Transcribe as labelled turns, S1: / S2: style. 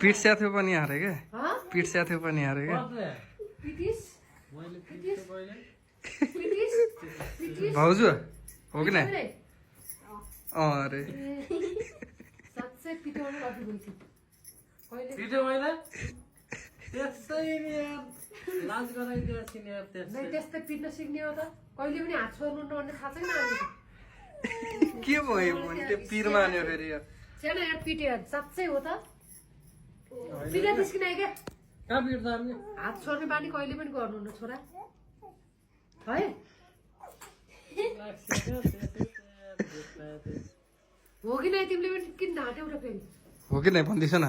S1: पिट स्याथ्यो पनि हारे क्या पिट स्याथ्यो पनि हारे क्या भाउजू हो कि न अरे
S2: त्यस्तै पिट्न सिक्ने हो त कहिले पनि हात छोड्नु नपर्ने थाहा छैन
S1: के भयो भने त्यो पिर मान्यो फेरि
S2: सानो यहाँ पिट्यो साँच्चै हो त पिटा निस्किन क्या हात छोड्ने बानी कहिले पनि गर्नु न छोरा है हो कि नै तिमीले पनि किन ढाँट्यौ र फेरि
S1: हो कि नै भन्दैछ न